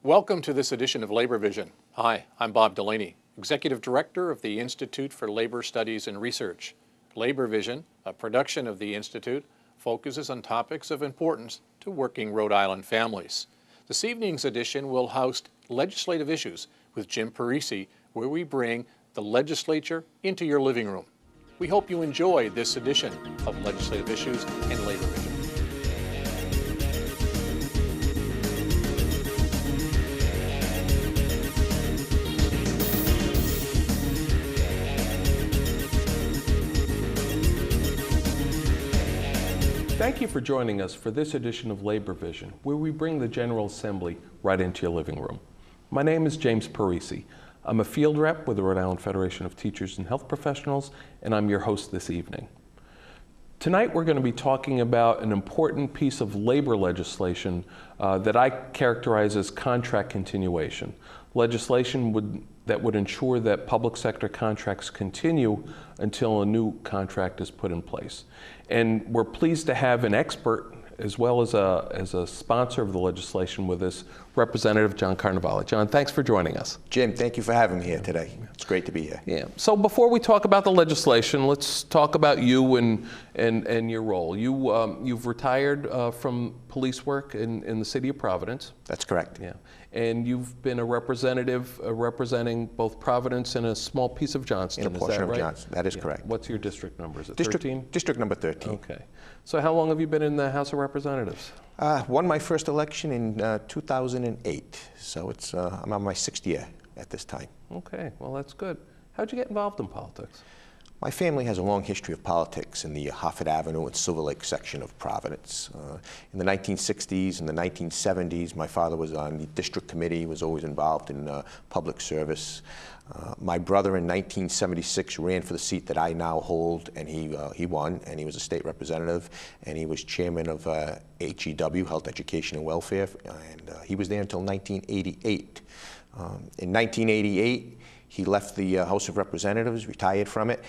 Welcome to this edition of Labor Vision. Hi, I'm Bob Delaney, Executive Director of the Institute for Labor Studies and Research. Labor Vision, a production of the Institute, focuses on topics of importance to working Rhode Island families. This evening's edition will host Legislative Issues with Jim Parisi, where we bring the legislature into your living room. We hope you enjoy this edition of Legislative Issues and Labor Vision. Thank you for joining us for this edition of Labor Vision, where we bring the General Assembly right into your living room. My name is James Parisi. I'm a field rep with the Rhode Island Federation of Teachers and Health Professionals, and I'm your host this evening. Tonight we're going to be talking about an important piece of labor legislation that I characterize as contract continuation. Legislation that would ensure that public sector contracts continue until a new contract is put in place. And we're pleased to have an expert as well as a sponsor of the legislation with us, Representative John Carnevale. John, thanks for joining us. Jim, thank you for having me here today. It's great to be here. Yeah. So before we talk about the legislation, let's talk about you and your role. You've retired from police work in the city of Providence. That's correct. Yeah. And you've been a representative representing both Providence and a small piece of Johnston. In a portion of right? Johnston. That is correct. What's your district number? Is it district, 13? District number 13. Okay. So how long have you been in the House of Representatives? Won my first election in 2008. So I'm on my 6th year at this time. Okay. Well, that's good. How'd you get involved in politics? My family has a long history of politics in the Hartford Avenue and Silver Lake section of Providence. In the 1960s and the 1970s, my father was on the district committee, was always involved in public service. My brother in 1976 ran for the seat that I now hold, and he won, and he was a state representative, and he was chairman of HEW, Health, Education, and Welfare, and he was there until 1988. In 1988, he left the House of Representatives, retired from it.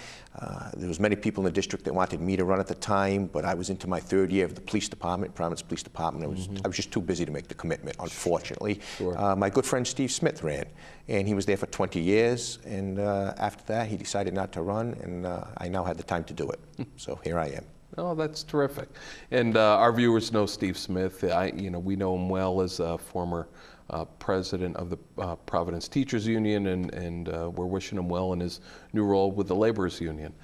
There was many people in the district that wanted me to run at the time, but I was into my 3rd year of the police department, Providence Police Department. I was just too busy to make the commitment, unfortunately. Sure. My good friend Steve Smith ran, and he was there for 20 years, and after that he decided not to run, and I now had the time to do it. So here I am. Oh, that's terrific. And our viewers know Steve Smith. We know him well as a former president of the Providence Teachers Union, and we're wishing him well in his new role with the Laborers Union.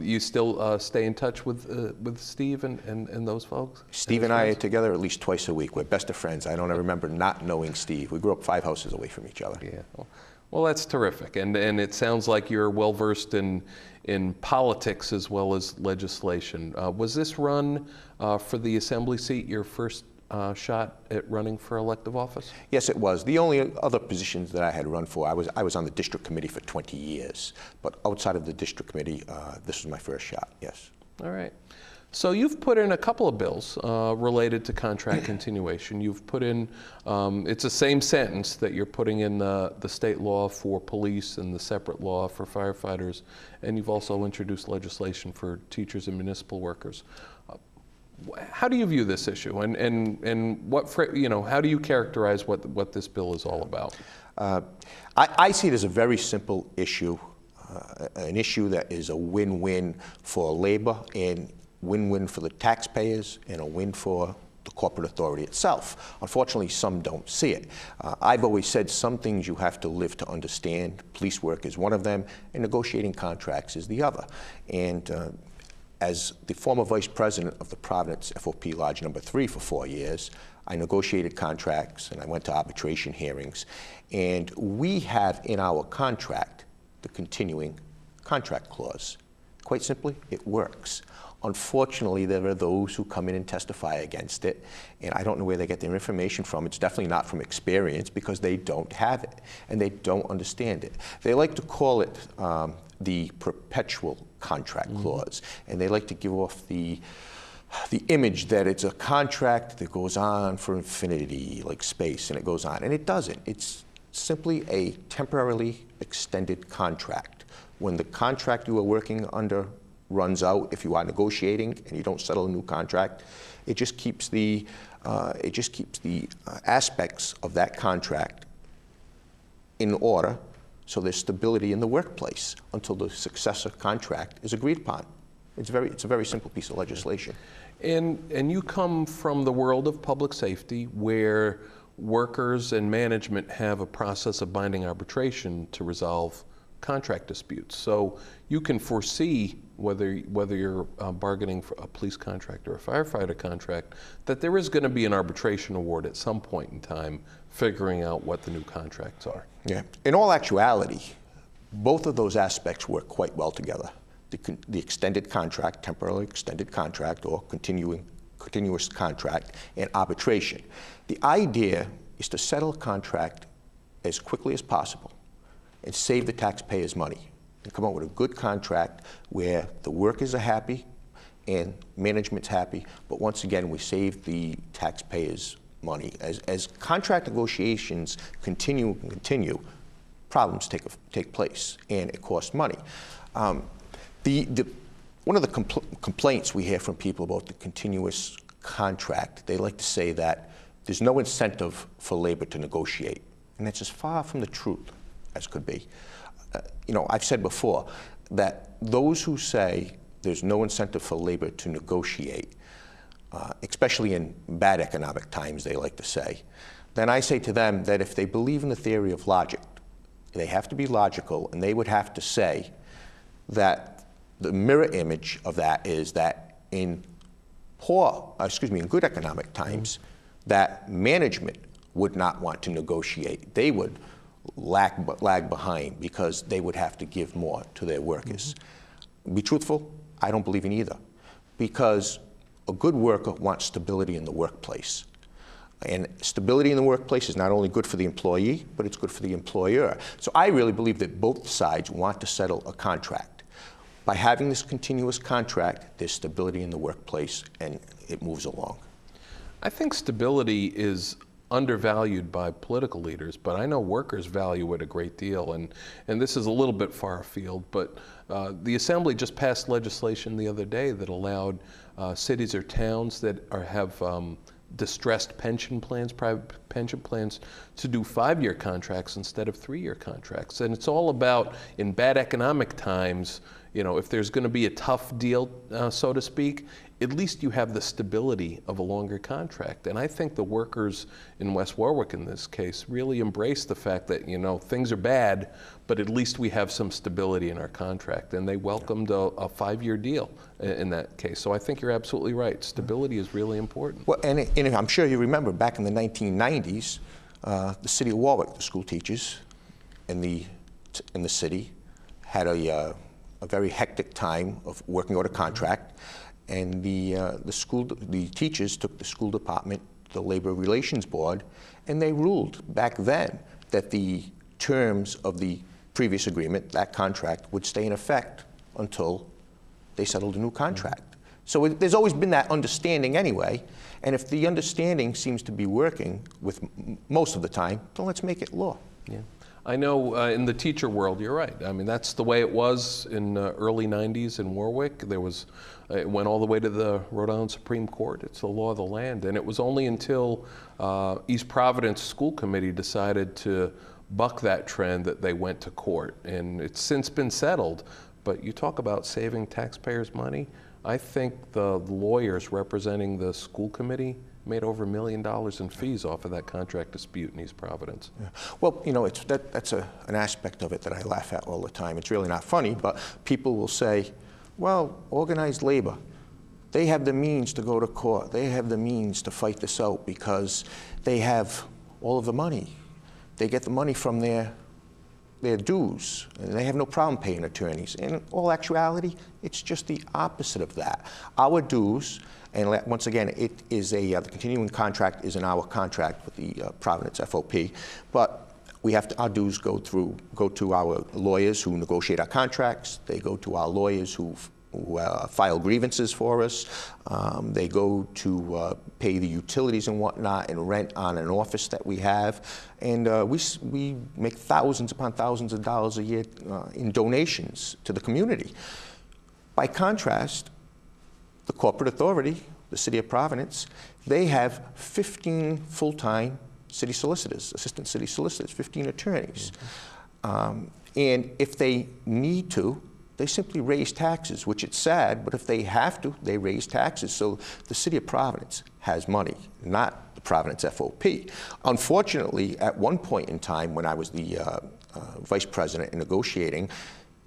You still stay in touch with Steve and those folks? Steve and I are together at least twice a week. We're best of friends. I don't remember not knowing Steve. We grew up 5 houses away from each other. Yeah. Well, that's terrific. And it sounds like you're well versed in politics as well as legislation. Was this run for the Assembly seat your first shot at running for elective office? Yes, it was. The only other positions that I had run for, I was on the district committee for 20 years. But outside of the district committee, this was my first shot, yes. All right. So you've put in a couple of bills related to contract continuation. You've put in, it's the same sentence that you're putting in the state law for police and the separate law for firefighters, and you've also introduced legislation for teachers and municipal workers. How do you view this issue, and what, how do you characterize what this bill is all about? I see it as a very simple issue, an issue that is a win-win for labor and win-win for the taxpayers and a win for the corporate authority itself. Unfortunately, some don't see it. I've always said some things you have to live to understand. Police work is one of them, and negotiating contracts is the other. And as the former vice president of the Providence FOP Lodge number 3 for 4 years, I negotiated contracts and I went to arbitration hearings. And we have in our contract the continuing contract clause. Quite simply, it works. Unfortunately, there are those who come in and testify against it, and I don't know where they get their information from. It's definitely not from experience, because they don't have it, and they don't understand it. They like to call it the perpetual contract clause, and they like to give off the image that it's a contract that goes on for infinity, like space, and it goes on, and it doesn't. It's simply a temporarily extended contract. When the contract you are working under runs out, if you are negotiating and you don't settle a new contract, It just keeps the aspects of that contract in order, so there's stability in the workplace until the successor contract is agreed upon. It's a very simple piece of legislation. And you come from the world of public safety, where workers and management have a process of binding arbitration to resolve contract disputes. So you can foresee, whether you're bargaining for a police contract or a firefighter contract, that there is going to be an arbitration award at some point in time, figuring out what the new contracts are. Yeah. In all actuality, both of those aspects work quite well together. The extended contract, temporarily extended contract, or continuous contract, and arbitration. The idea is to settle a contract as quickly as possible and save the taxpayers money and come up with a good contract where the workers are happy and management's happy, but once again, we save the taxpayers money. As contract negotiations continue, problems take place, and it costs money. One of the complaints we hear from people about the continuous contract, they like to say that there's no incentive for labor to negotiate, and that's as far from the truth as could be. I've said before that those who say there's no incentive for labor to negotiate, especially in bad economic times, they like to say, then I say to them that if they believe in the theory of logic, they have to be logical, and they would have to say that the mirror image of that is that in good economic times, that management would not want to negotiate. They would lag behind because they would have to give more to their workers. Be truthful, I don't believe in either, because a good worker wants stability in the workplace. And stability in the workplace is not only good for the employee, but it's good for the employer. So I really believe that both sides want to settle a contract. By having this continuous contract, there's stability in the workplace, and it moves along. I think stability is undervalued by political leaders, but I know workers value it a great deal, and this is a little bit far afield, but the Assembly just passed legislation the other day that allowed cities or towns that have distressed pension plans, private pension plans, to do 5-year contracts instead of 3-year contracts. And it's all about, in bad economic times, if there's going to be a tough deal, so to speak, at least you have the stability of a longer contract. And I think the workers in West Warwick, in this case, really embrace the fact that, things are bad, but at least we have some stability in our contract. And they welcomed a 5-year deal in that case. So I think you're absolutely right. Stability is really important. Well, and I'm sure you remember back in the 1990s, the city of Warwick, the school teachers in the city had a very hectic time of working out a contract, and the teachers took the school department, the Labor Relations Board, and they ruled back then that the terms of the previous agreement, that contract, would stay in effect until they settled a new contract. So there's always been that understanding anyway, and if the understanding seems to be working with most of the time, then let's make it law. Yeah. I know in the teacher world, you're right. I mean, that's the way it was in early 90s in Warwick. It went all the way to the Rhode Island Supreme Court. It's the law of the land. And it was only until East Providence School Committee decided to buck that trend that they went to court. And it's since been settled. But you talk about saving taxpayers' money. I think the lawyers representing the school committee made over $1 million in fees off of that contract dispute in East Providence. Yeah. Well, that's an aspect of it that I laugh at all the time. It's really not funny, but people will say, well, organized labor, they have the means to go to court. They have the means to fight this out because they have all of the money. They get the money from their dues, and they have no problem paying attorneys. In all actuality, it's just the opposite of that. Our dues, and once again, it is the continuing contract is in our contract with the Providence FOP, but our dues go to our lawyers who negotiate our contracts. They go to our lawyers who file grievances for us. They go to pay the utilities and whatnot and rent on an office that we have. And we make thousands upon thousands of dollars a year in donations to the community. By contrast, the corporate authority the city of Providence, they have 15 full-time city solicitors, assistant city solicitors, 15 attorneys. And if they need to, they simply raise taxes, which it's sad, but if they have to, they raise taxes. So the city of Providence has money, not the Providence FOP. Unfortunately, at one point in time when I was the vice president in negotiating,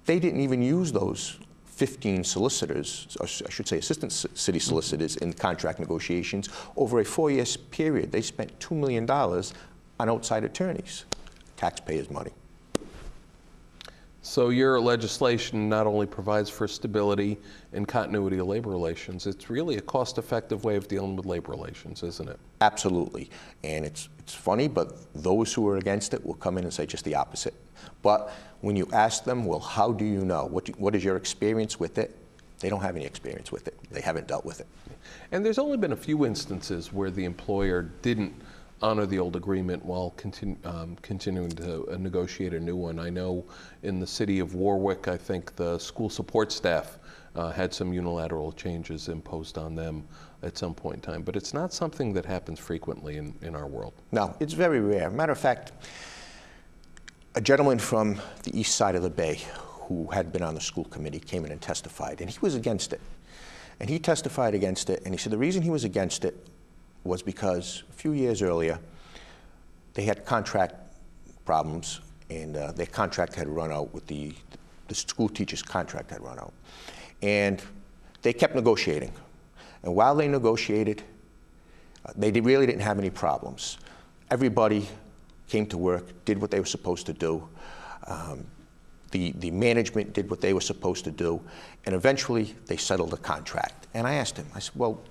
they didn't even use those 15 solicitors, or I should say assistant city solicitors, in contract negotiations. Over a 4-year period, they spent $2 million on outside attorneys, taxpayers' money. So your legislation not only provides for stability and continuity of labor relations, it's really a cost-effective way of dealing with labor relations, isn't it? Absolutely. And it's funny, but those who are against it will come in and say just the opposite. But when you ask them, well, how do you know? What is your experience with it? They don't have any experience with it. They haven't dealt with it. And there's only been a few instances where the employer didn't honor the old agreement while continuing to negotiate a new one. I know in the city of Warwick, I think the school support staff had some unilateral changes imposed on them at some point in time, but it's not something that happens frequently in our world. No, it's very rare. Matter of fact, a gentleman from the east side of the bay who had been on the school committee came in and testified, and he was against it. And he testified against it, and he said the reason he was against it was because a few years earlier, they had contract problems, and their contract had run out with the school teacher's contract had run out. And they kept negotiating. And while they negotiated, they really didn't have any problems. Everybody came to work, did what they were supposed to do. The management did what they were supposed to do, and eventually they settled the contract. And I asked him, I said, well,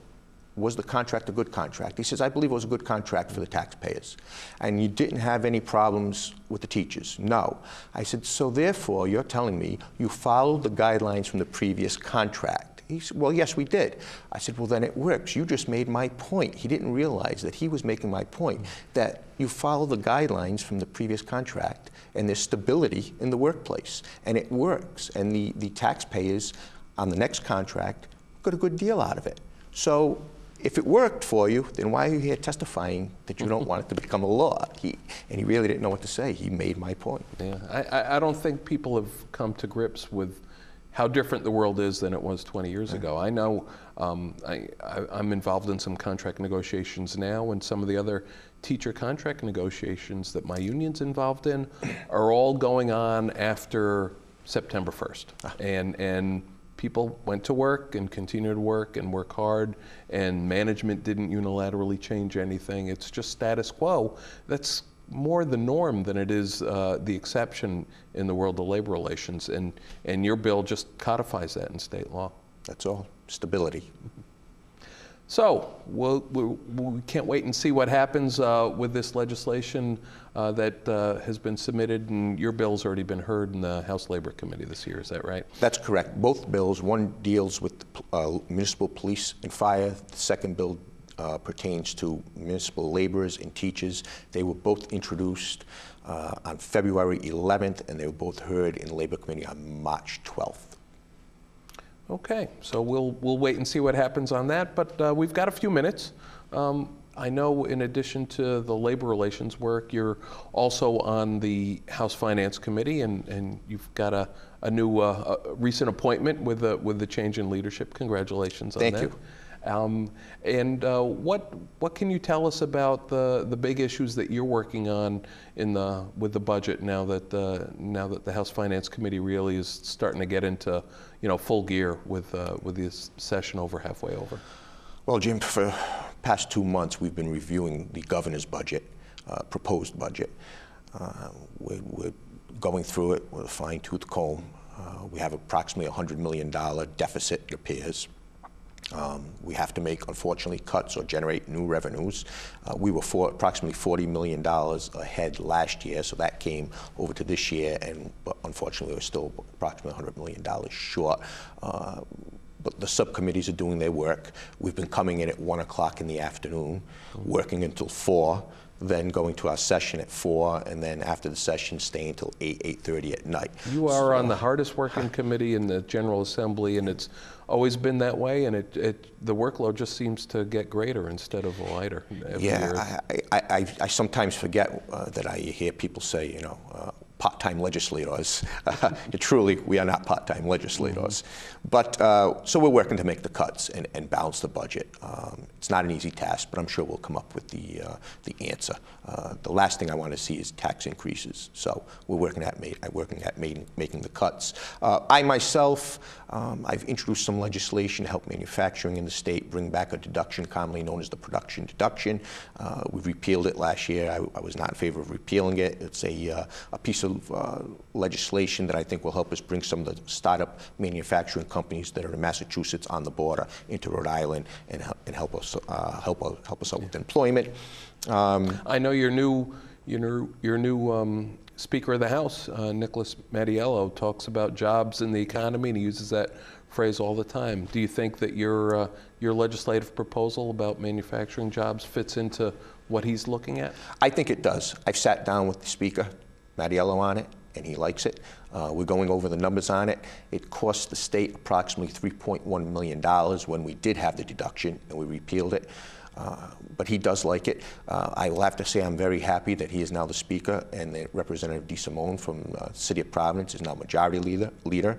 was the contract a good contract? He says, I believe it was a good contract for the taxpayers. And you didn't have any problems with the teachers? No. I said, so therefore, you're telling me you followed the guidelines from the previous contract? He said, well, yes, we did. I said, well, then it works. You just made my point. He didn't realize that he was making my point, that you follow the guidelines from the previous contract, and there's stability in the workplace. And it works. And the taxpayers on the next contract got a good deal out of it. So if it worked for you, then why are you here testifying that you don't want it to become a law? And he really didn't know what to say. He made my point. Yeah, I don't think people have come to grips with how different the world is than it was 20 years ago. I know I'm involved in some contract negotiations now, and some of the other teacher contract negotiations that my union's involved in are all going on after September 1st. And people went to work and continued to work and work hard, and management didn't unilaterally change anything. It's just status quo. That's more the norm than it is the exception in the world of labor relations, and your bill just codifies that in state law. That's all. Stability. So we can't wait and see what happens with this legislation that has been submitted, and your bill's already been heard in the House Labor Committee this year, is that right? That's correct. Both bills, one deals with municipal police and fire. The second bill pertains to municipal laborers and teachers. They were both introduced on February 11th, and they were both heard in the Labor Committee on March 12th. Okay, so we'll wait and see what happens on that, but we've got a few minutes. I know in addition to the labor relations work, you're also on the House Finance Committee, and you've got a new recent appointment with the change in leadership. Congratulations on that. Thank you. And what can you tell us about the big issues that you're working on with the budget now that the House Finance Committee really is starting to get into full gear with this session halfway over? Well, Jim, for the past 2 months we've been reviewing the governor's budget, proposed budget. We're going through it with a fine-tooth comb. We have approximately $100 million deficit, it appears. We have to make, unfortunately, cuts or generate new revenues. We were approximately $40 million ahead last year, so that came over to this year, but unfortunately, we're still approximately $100 million short. but the subcommittees are doing their work. We've been coming in at 1 o'clock in the afternoon, working until 4, then going to our session at 4, and then after the session staying until 8:30 at night. You are on the hardest working committee in the General Assembly, and it's always been that way, and the workload just seems to get greater instead of lighter every year. I sometimes forget that I hear people say, you know, part-time legislators. Truly, we are not part-time legislators. But, so we're working to make the cuts and balance the budget. It's not an easy task, but I'm sure we'll come up with the answer. The last thing I want to see is tax increases. So we're working at making the cuts. I myself, I've introduced some legislation to help manufacturing in the state bring back a deduction commonly known as the production deduction. We repealed it last year. I was not in favor of repealing it. It's a piece of legislation that I think will help us bring some of the startup manufacturing companies that are in Massachusetts on the border into Rhode Island and help us out with employment. I know your new Speaker of the House, Nicholas Mattiello, talks about jobs in the economy, and he uses that phrase all the time. Do you think that your legislative proposal about manufacturing jobs fits into what he's looking at? I think it does. I've sat down with the Speaker, Mattiello, on it, and he likes it. We're going over the numbers on it. It cost the state approximately $3.1 million when we did have the deduction and we repealed it. But he does like it. I will have to say I'm very happy that he is now the Speaker, and that Representative DeSimone from the City of Providence is now Majority Leader.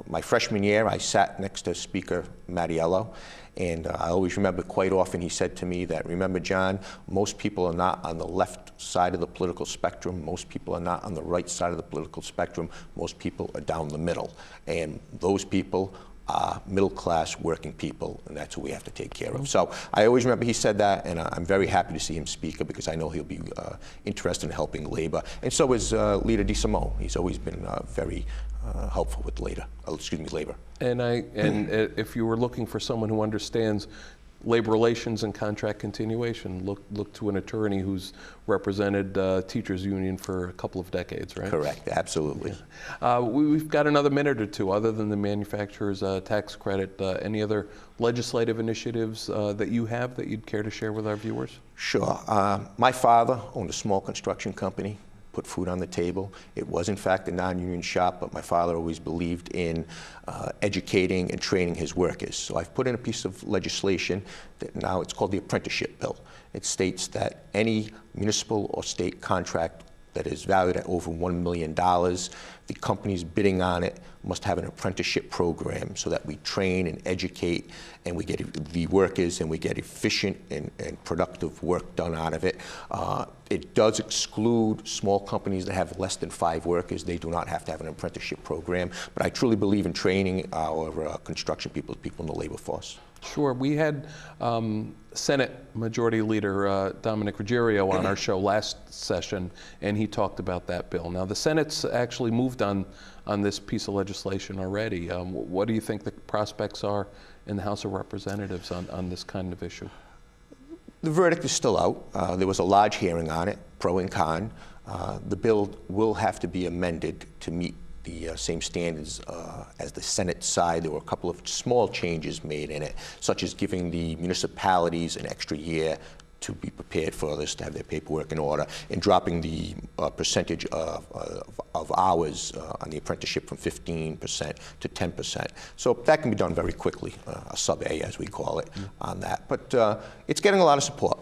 My freshman year, I sat next to Speaker Mattiello, and I always remember quite often he said to me that, remember, John, most people are not on the left side of the political spectrum. Most people are not on the right side of the political spectrum. Most people are down the middle. And those people are middle-class working people, and that's who we have to take care of. So I always remember he said that, and I'm very happy to see him Speaker because I know he'll be interested in helping labor. And so is Leader DeSimone. He's always been very helpful with labor. And if you were looking for someone who understands labor relations and contract continuation, look to an attorney who's represented teachers union for a couple of decades, right? Correct, absolutely. Yeah. We've got another minute or two. Other than the manufacturer's tax credit, any other legislative initiatives that you have that you'd care to share with our viewers? Sure. My father owned a small construction company, put food on the table. It was, in fact, a non-union shop, but my father always believed in educating and training his workers. So I've put in a piece of legislation that now it's called the Apprenticeship Bill. It states that any municipal or state contract that is valued at over $1 million, the companies bidding on it must have an apprenticeship program so that we train and educate and we get the workers and we get efficient and productive work done out of it. It does exclude small companies that have less than 5 workers. They do not have to have an apprenticeship program. But I truly believe in training our construction people in the labor force. Sure. We had Senate Majority Leader Dominic Ruggiero on our show last session, and he talked about that bill. Now, the Senate's actually moved on this piece of legislation already. What do you think the prospects are in the House of Representatives on this kind of issue? The verdict is still out. There was a large hearing on it, pro and con. The bill will have to be amended to meet the same standards as the Senate side. There were a couple of small changes made in it, such as giving the municipalities an extra year to be prepared for this, to have their paperwork in order, and dropping the percentage of hours on the apprenticeship from 15% to 10%. So that can be done very quickly, a sub-A as we call it, on that. But it's getting a lot of support.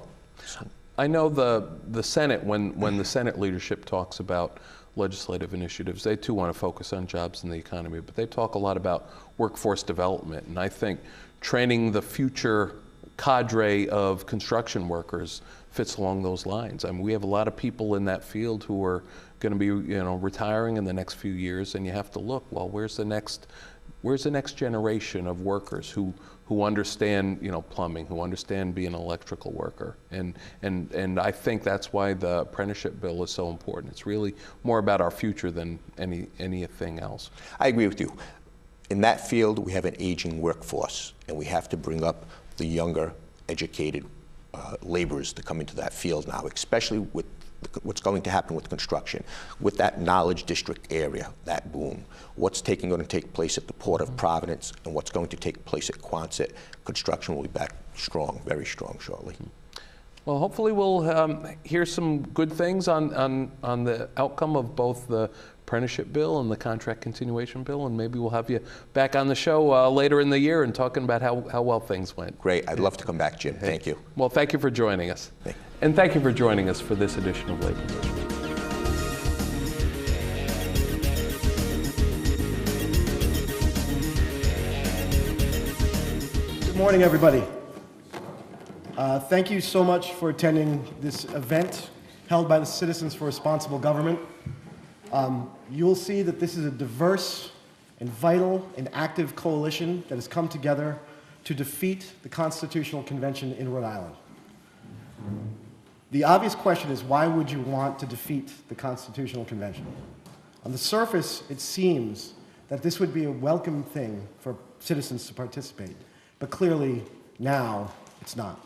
I know the Senate, when the Senate leadership talks about legislative initiatives, they too want to focus on jobs in the economy, but they talk a lot about workforce development. And I think training the future cadre of construction workers fits along those lines. I mean, we have a lot of people in that field who are going to be, retiring in the next few years, and you have to look, well, where's the next generation of workers who understand, plumbing, who understand being an electrical worker, and I think that's why the apprenticeship bill is so important. It's really more about our future than anything else. I agree with you. In that field, we have an aging workforce, and we have to bring up the younger, educated laborers to come into that field now, especially with what's going to happen with construction, with that knowledge district area, that boom, what's going to take place at the Port of Providence, and what's going to take place at Quonset. Construction will be back strong, very strong shortly. Well, hopefully we'll hear some good things on the outcome of both the apprenticeship bill and the contract continuation bill, and maybe we'll have you back on the show later in the year and talking about how well things went. Great. I'd love to come back, Jim. Thank you. Well, thank you for joining us. Thank you. And thank you for joining us for this edition of Labor Vision. Good morning, everybody. Thank you so much for attending this event held by the Citizens for Responsible Government. You'll see that this is a diverse and vital and active coalition that has come together to defeat the Constitutional Convention in Rhode Island. The obvious question is, why would you want to defeat the Constitutional Convention? On the surface, it seems that this would be a welcome thing for citizens to participate, but clearly now it's not.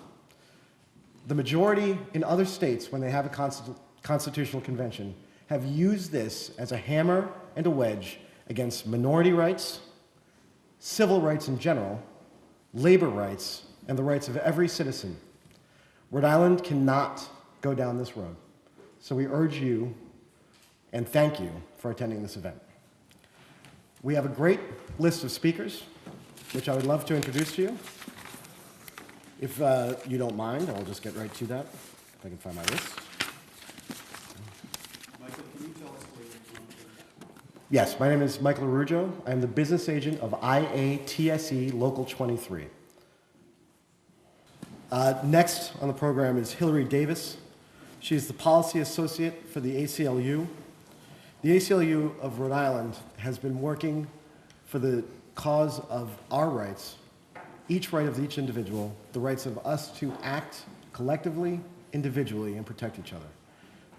The majority in other states, when they have a constitutional convention, have used this as a hammer and a wedge against minority rights, civil rights in general, labor rights, and the rights of every citizen. Rhode Island cannot go down this road. So we urge you and thank you for attending this event. We have a great list of speakers, which I would love to introduce to you. If you don't mind, I'll just get right to that, if I can find my list. Michael, can you tell us where you're from? Yes, my name is Michael Arujo. I am the business agent of IATSE Local 23. Next on the program is Hillary Davis. She is the policy associate for the ACLU. The ACLU of Rhode Island has been working for the cause of our rights, each right of each individual, the rights of us to act collectively, individually, and protect each other.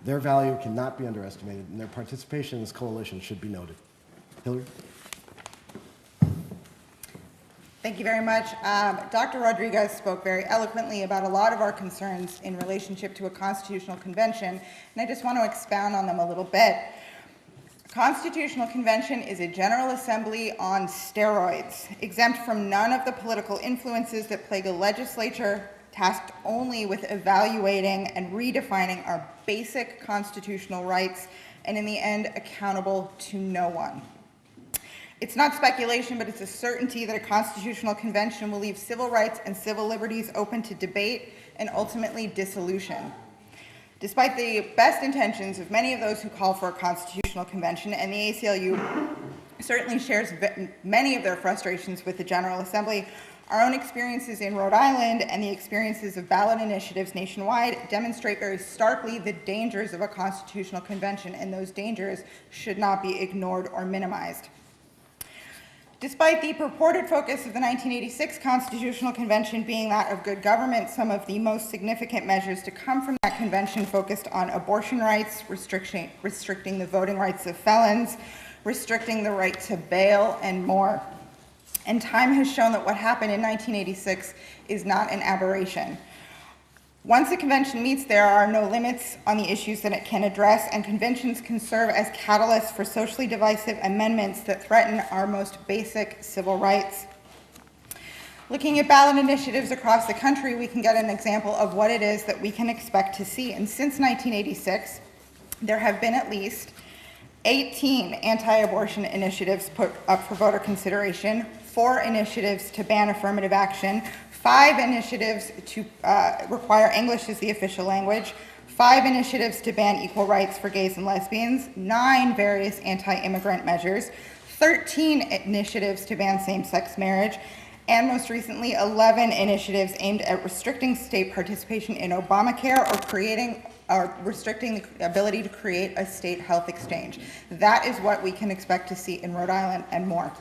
Their value cannot be underestimated, and their participation in this coalition should be noted. Hillary? Thank you very much. Dr. Rodriguez spoke very eloquently about a lot of our concerns in relationship to a constitutional convention, and I just want to expound on them a little bit. A constitutional convention is a general assembly on steroids, exempt from none of the political influences that plague a legislature tasked only with evaluating and redefining our basic constitutional rights, and in the end, accountable to no one. It's not speculation, but it's a certainty that a constitutional convention will leave civil rights and civil liberties open to debate and ultimately dissolution. Despite the best intentions of many of those who call for a constitutional convention, and the ACLU certainly shares many of their frustrations with the General Assembly, our own experiences in Rhode Island and the experiences of ballot initiatives nationwide demonstrate very starkly the dangers of a constitutional convention, and those dangers should not be ignored or minimized. Despite the purported focus of the 1986 Constitutional Convention being that of good government, some of the most significant measures to come from that convention focused on abortion rights, restricting the voting rights of felons, restricting the right to bail, and more. And time has shown that what happened in 1986 is not an aberration. Once a convention meets, there are no limits on the issues that it can address, and conventions can serve as catalysts for socially divisive amendments that threaten our most basic civil rights. Looking at ballot initiatives across the country, we can get an example of what it is that we can expect to see. And since 1986, there have been at least 18 anti-abortion initiatives put up for voter consideration, 4 initiatives to ban affirmative action, 5 initiatives to require English as the official language, 5 initiatives to ban equal rights for gays and lesbians, 9 various anti-immigrant measures, 13 initiatives to ban same-sex marriage, and most recently 11 initiatives aimed at restricting state participation in Obamacare or restricting the ability to create a state health exchange. That is what we can expect to see in Rhode Island and more.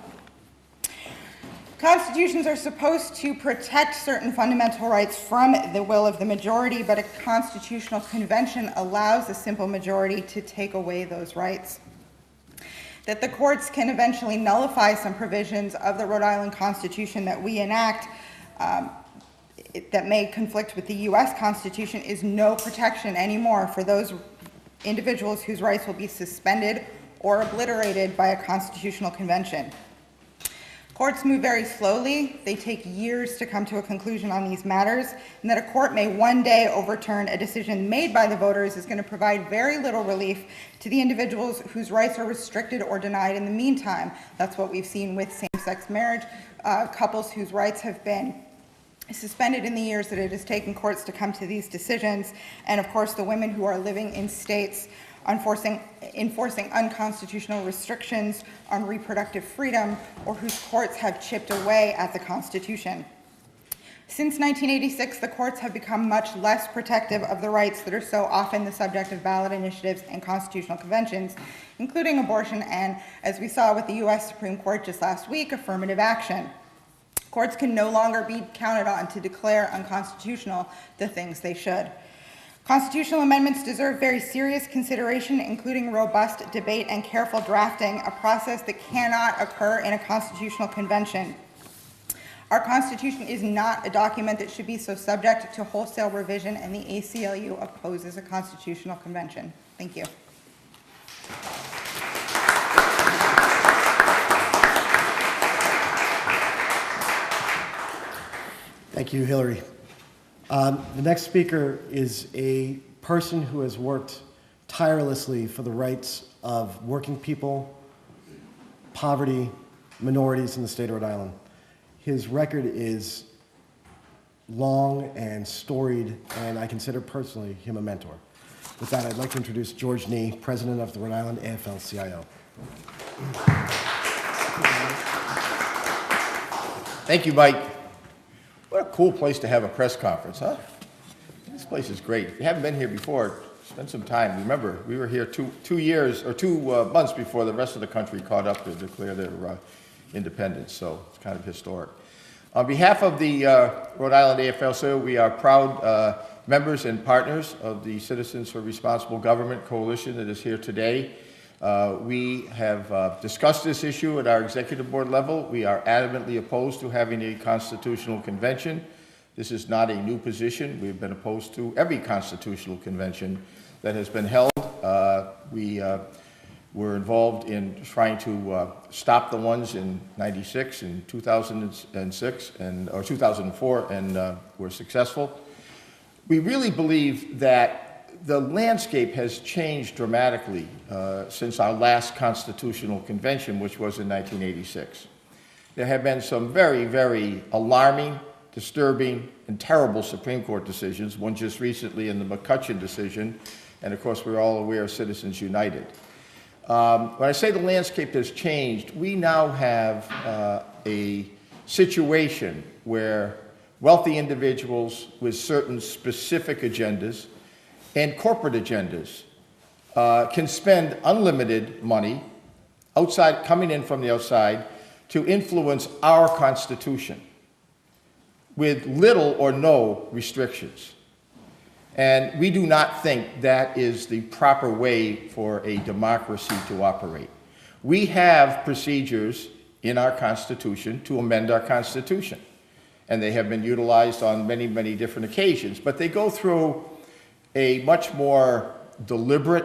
Constitutions are supposed to protect certain fundamental rights from the will of the majority, but a constitutional convention allows a simple majority to take away those rights. That the courts can eventually nullify some provisions of the Rhode Island Constitution that we enact that may conflict with the U.S. Constitution is no protection anymore for those individuals whose rights will be suspended or obliterated by a constitutional convention. Courts move very slowly. They take years to come to a conclusion on these matters, and that a court may one day overturn a decision made by the voters is going to provide very little relief to the individuals whose rights are restricted or denied in the meantime. That's what we've seen with same-sex marriage, couples whose rights have been suspended in the years that it has taken courts to come to these decisions, and of course the women who are living in states enforcing unconstitutional restrictions on reproductive freedom, or whose courts have chipped away at the Constitution. Since 1986, the courts have become much less protective of the rights that are so often the subject of ballot initiatives and constitutional conventions, including abortion and, as we saw with the U.S. Supreme Court just last week, affirmative action. Courts can no longer be counted on to declare unconstitutional the things they should. Constitutional amendments deserve very serious consideration, including robust debate and careful drafting, a process that cannot occur in a constitutional convention. Our Constitution is not a document that should be so subject to wholesale revision, and the ACLU opposes a constitutional convention. Thank you. Thank you, Hillary. The next speaker is a person who has worked tirelessly for the rights of working people, poverty, minorities in the state of Rhode Island. His record is long and storied, and I consider personally him a mentor. With that, I'd like to introduce George Nee, president of the Rhode Island AFL-CIO. Thank you, Mike. What a cool place to have a press conference, huh? This place is great. If you haven't been here before, spend some time. Remember, we were here two months before the rest of the country caught up to declare their independence, so it's kind of historic. On behalf of the Rhode Island AFL-CIO, we are proud members and partners of the Citizens for Responsible Government Coalition that is here today. We have discussed this issue at our executive board level. We are adamantly opposed to having a constitutional convention. This is not a new position. We've been opposed to every constitutional convention that has been held. We were involved in trying to stop the ones in '96 and 2006 or 2004, and were successful. We really believe that the landscape has changed dramatically since our last constitutional convention, which was in 1986. There have been some very, very alarming, disturbing, and terrible Supreme Court decisions, one just recently in the McCutcheon decision, and of course we're all aware of Citizens United. When I say the landscape has changed, we now have a situation where wealthy individuals with certain specific agendas and corporate agendas can spend unlimited money coming in from the outside to influence our Constitution with little or no restrictions. And we do not think that is the proper way for a democracy to operate. We have procedures in our Constitution to amend our Constitution, and they have been utilized on many, many different occasions, but they go through a much more deliberate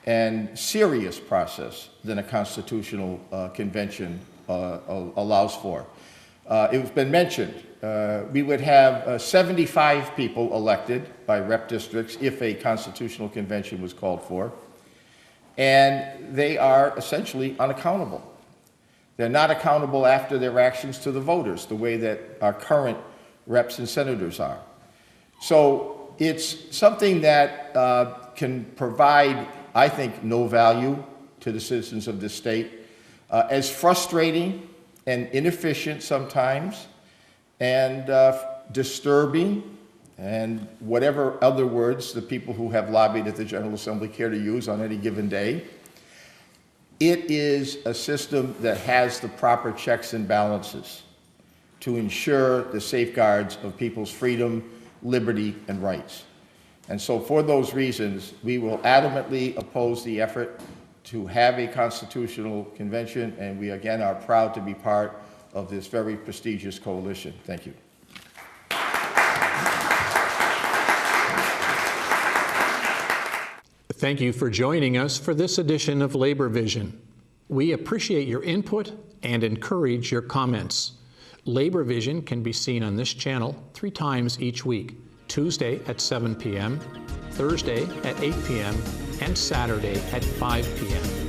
and serious process than a constitutional convention allows for. It's been mentioned, we would have 75 people elected by rep districts if a constitutional convention was called for, and they are essentially unaccountable. They're not accountable after their actions to the voters, the way that our current reps and senators are. So it's something that can provide, I think, no value to the citizens of this state, as frustrating and inefficient sometimes, and disturbing, and whatever other words the people who have lobbied at the General Assembly care to use on any given day. It is a system that has the proper checks and balances to ensure the safeguards of people's freedom, liberty, and rights. And so for those reasons, we will adamantly oppose the effort to have a constitutional convention, and we again are proud to be part of this very prestigious coalition. Thank you. Thank you for joining us for this edition of Labor Vision. We appreciate your input and encourage your comments. Labor Vision can be seen on this channel 3 times each week: Tuesday at 7 p.m., Thursday at 8 p.m., and Saturday at 5 p.m.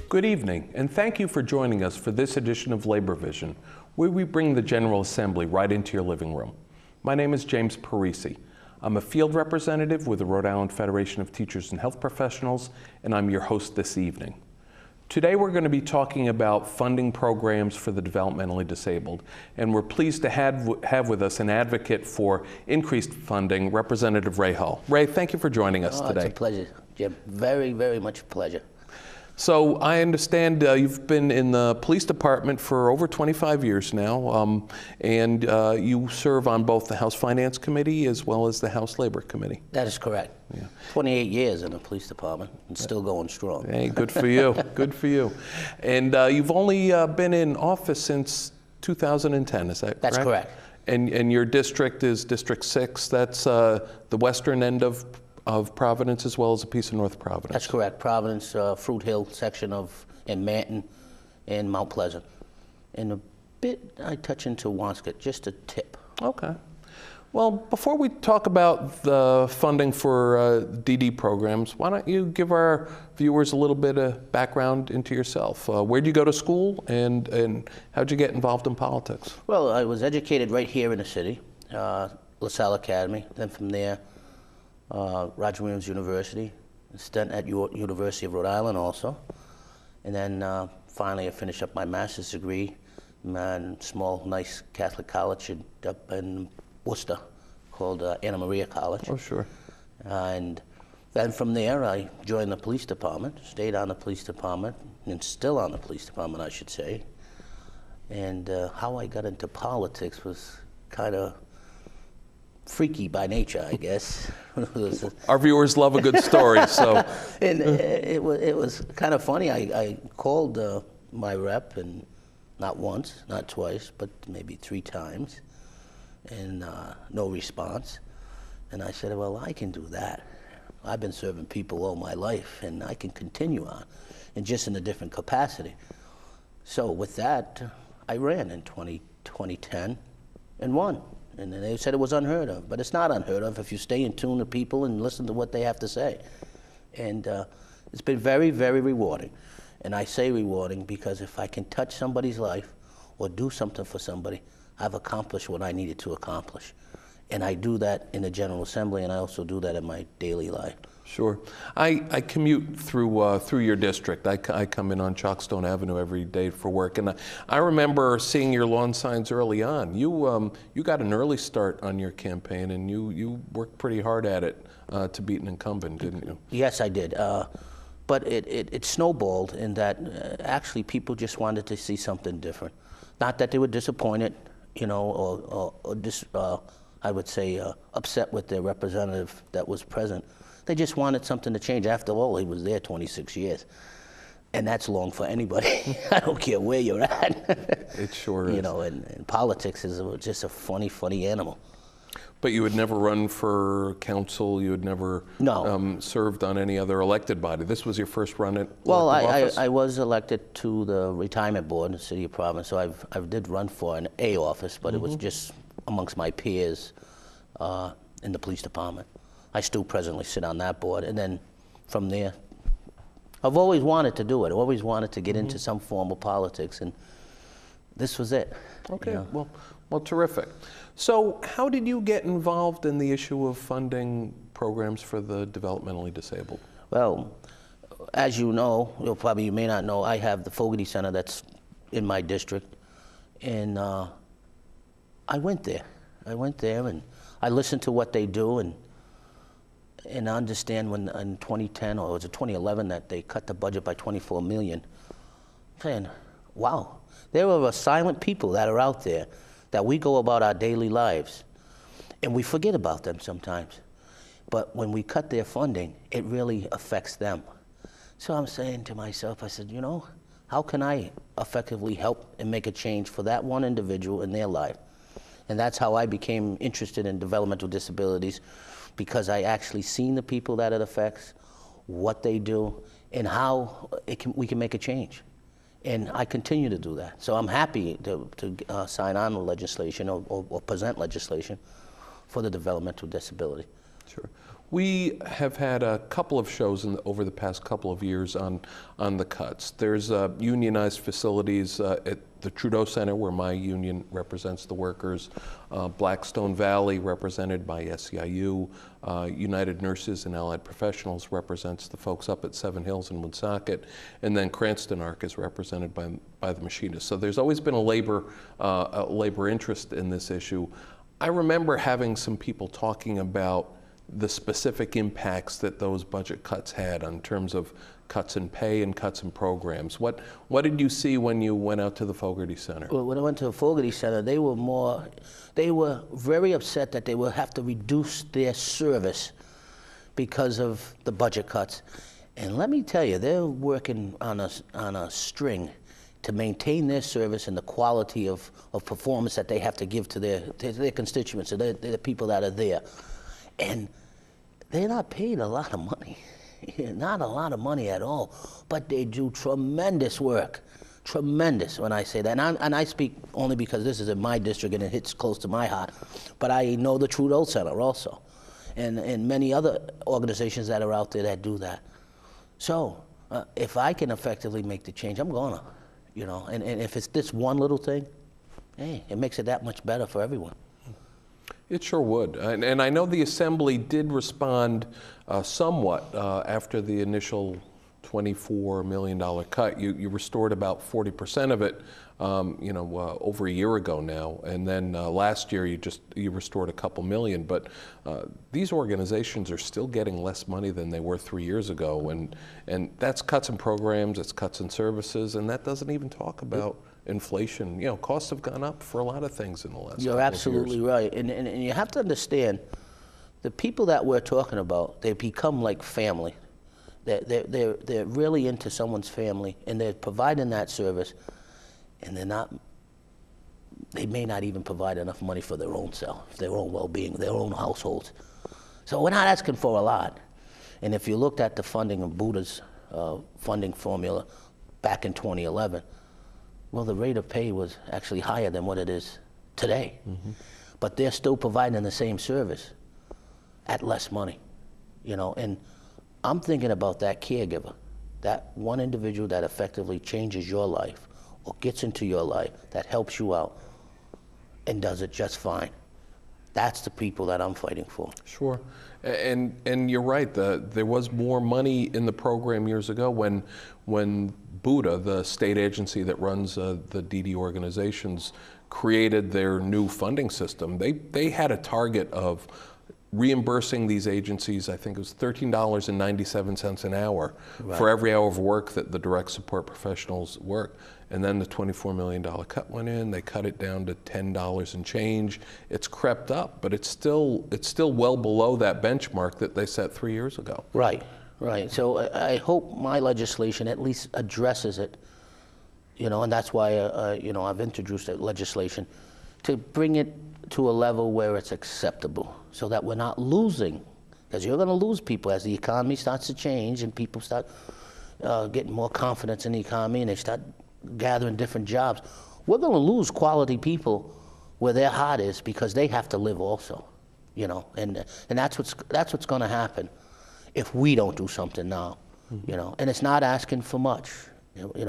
Good evening, and thank you for joining us for this edition of Labor Vision, where we bring the General Assembly right into your living room. My name is James Parisi. I'm a field representative with the Rhode Island Federation of Teachers and Health Professionals, and I'm your host this evening. Today we're going to be talking about funding programs for the developmentally disabled, and we're pleased to have with us an advocate for increased funding, Representative Ray Hull. Ray, thank you for joining us today. It's a pleasure, Jim. Very, very much a pleasure. So I understand you've been in the police department for over 25 years now, and you serve on both the House Finance Committee as well as the House Labor Committee. That is correct. Yeah. 28 years in the police department and still going strong. Hey, good for you. Good for you. And you've only been in office since 2010, is that correct? That's correct. And your district is District 6. That's the western end of Providence as well as a piece of North Providence. That's correct. Providence, Fruit Hill section in Manton and Mount Pleasant. And a bit I touch into Wanscott, just a tip. Okay. Well, before we talk about the funding for DD programs, why don't you give our viewers a little bit of background into yourself? Where'd you go to school and how'd you get involved in politics? Well, I was educated right here in the city, LaSalle Academy. Then from there, Roger Williams University, a stint at University of Rhode Island also. And then finally I finished up my master's degree in a small, nice Catholic college up in Worcester called Anna Maria College. Oh, sure. And then from there I joined the police department, stayed on the police department, and still on the police department, I should say. And how I got into politics was kind of freaky by nature, I guess. Our viewers love a good story, so. And it was kind of funny. I called my rep, and not once, not twice, but maybe 3 times, and no response. And I said, well, I can do that. I've been serving people all my life, and I can continue on, and just in a different capacity. So with that, I ran in 2010 and won. And they said it was unheard of, but it's not unheard of if you stay in tune to people and listen to what they have to say. And it's been very, very rewarding. And I say rewarding because if I can touch somebody's life or do something for somebody, I've accomplished what I needed to accomplish. And I do that in the General Assembly, and I also do that in my daily life. Sure. I commute through your district. I come in on Chalkstone Avenue every day for work, and I remember seeing your lawn signs early on. You got an early start on your campaign, and you worked pretty hard at it to beat an incumbent, didn't you? Yes, I did. But it snowballed in that actually people just wanted to see something different. Not that they were disappointed, you know, or I would say upset with their representative that was present. They just wanted something to change. After all, he was there 26 years. And that's long for anybody. I don't care where you're at. It sure is. You know, and politics is just a funny, funny animal. But you had never run for council, you had never No. served on any other elected body. This was your first run at Well, elective office? I was elected to the retirement board in the city of Providence, so I did run for an A office, but it was just amongst my peers in the police department. I still presently sit on that board, and then from there, I've always wanted to do it. I always wanted to get into some form of politics, and this was it. Okay, you know. well, terrific. So how did you get involved in the issue of funding programs for the developmentally disabled? Well, as you know, you may not know, I have the Fogarty Center that's in my district, and I went there. And I listened to what they do, and understand when in 2010, or was it 2011, that they cut the budget by $24 million. I'm saying, wow, there are silent people that are out there that we go about our daily lives, and we forget about them sometimes. But when we cut their funding, it really affects them. So I'm saying to myself, I said, you know, how can I effectively help and make a change for that one individual in their life? And that's how I became interested in developmental disabilities, because I actually seen the people that it affects, what they do, and how we can make a change. And I continue to do that. So I'm happy to sign on the legislation or present legislation for the developmental disability. Sure. We have had a couple of shows over the past couple of years on the cuts. There's unionized facilities at the Trudeau Center, where my union represents the workers, Blackstone Valley, represented by SEIU, United Nurses and Allied Professionals represents the folks up at Seven Hills and Woonsocket, and then Cranston Arc is represented by the machinists. So there's always been a labor interest in this issue. I remember having some people talking about the specific impacts that those budget cuts had in terms of cuts in pay and cuts in programs. What did you see when you went out to the Fogarty Center? Well, when I went to the Fogarty Center, they were very upset that they would have to reduce their service because of the budget cuts. And let me tell you, they're working on a string to maintain their service and the quality of performance that they have to give to their constituents, to the people that are there. And they're not paid a lot of money, not a lot of money at all, but they do tremendous work, tremendous when I say that. And I speak only because this is in my district and it hits close to my heart, but I know the Trudeau Center also, and many other organizations that are out there that do that. So if I can effectively make the change, I'm gonna, you know, and if it's this one little thing, hey, it makes it that much better for everyone. It sure would. And I know the Assembly did respond somewhat after the initial $24 million cut. You restored about 40% of it, over a year ago now. And then last year you restored a couple million. But these organizations are still getting less money than they were 3 years ago. And that's cuts in programs, it's cuts in services, and that doesn't even talk about inflation. You know, costs have gone up for a lot of things in the last couple of years. You're absolutely right. And you have to understand, the people that we're talking about, they become like family. They're really into someone's family, and they're providing that service, and they may not even provide enough money for their own self, their own well-being, their own households. So we're not asking for a lot. And if you looked at the funding of Buddha's funding formula back in 2011, well, the rate of pay was actually higher than what it is today. Mm-hmm. But they're still providing the same service at less money, you know. And I'm thinking about that caregiver, that one individual that effectively changes your life or gets into your life, that helps you out and does it just fine. That's the people that I'm fighting for. Sure. And you're right, there was more money in the program years ago when Buddha, the state agency that runs the DD organizations, created their new funding system. They had a target of reimbursing these agencies, I think it was $13.97 an hour for every hour of work that the direct support professionals work. And then the $24 million cut went in. They cut it down to $10 and change. It's crept up, but it's still well below that benchmark that they set 3 years ago. Right. So I hope my legislation at least addresses it, you know, and that's why, I've introduced that legislation to bring it to a level where it's acceptable so that we're not losing, because you're going to lose people as the economy starts to change and people start getting more confidence in the economy and they start gathering different jobs. We're going to lose quality people where their heart is because they have to live also, you know, and that's what's going to happen if we don't do something now, you know, and it's not asking for much. We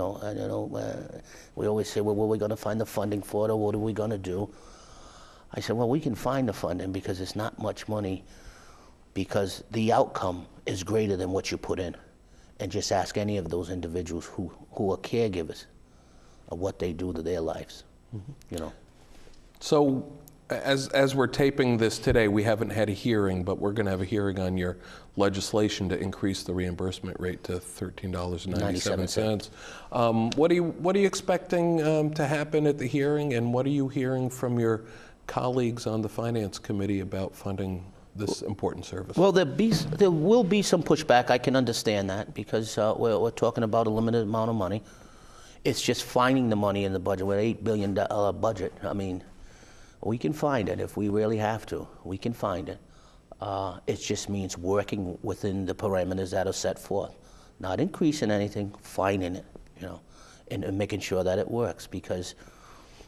always say, well, where are we going to find the funding for it, or what are we going to do? I said, well, we can find the funding because it's not much money, because the outcome is greater than what you put in. And just ask any of those individuals who are caregivers of what they do to their lives, you know. So as we're taping this today, we haven't had a hearing, but we're going to have a hearing on your legislation to increase the reimbursement rate to $13.97. What are you expecting to happen at the hearing, and what are you hearing from your colleagues on the Finance Committee about funding this important service? Well, there will be some pushback. I can understand that, because we're talking about a limited amount of money. It's just finding the money in the budget. With an $8 billion budget, I mean, we can find it if we really have to. We can find it. It just means working within the parameters that are set forth, not increasing anything, finding it, you know, and making sure that it works, because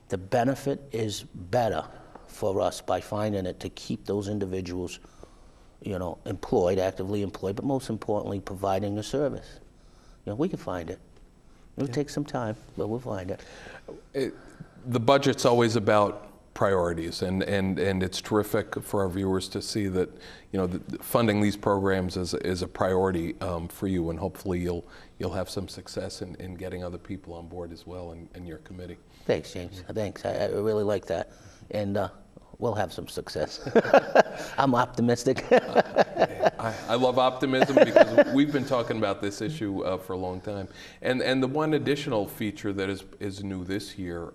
the benefit is better for us by finding it to keep those individuals, you know, employed, actively employed, but most importantly, providing a service. You know, we can find it. It'll take some time, but we'll find it. The budget's always about priorities, and it's terrific for our viewers to see that, you know, funding these programs is a priority for you, and hopefully you'll have some success in getting other people on board as well in your committee. Thanks, James. Thanks. I really like that, and we'll have some success. I'm optimistic. I love optimism, because we've been talking about this issue for a long time. And the one additional feature that is new this year,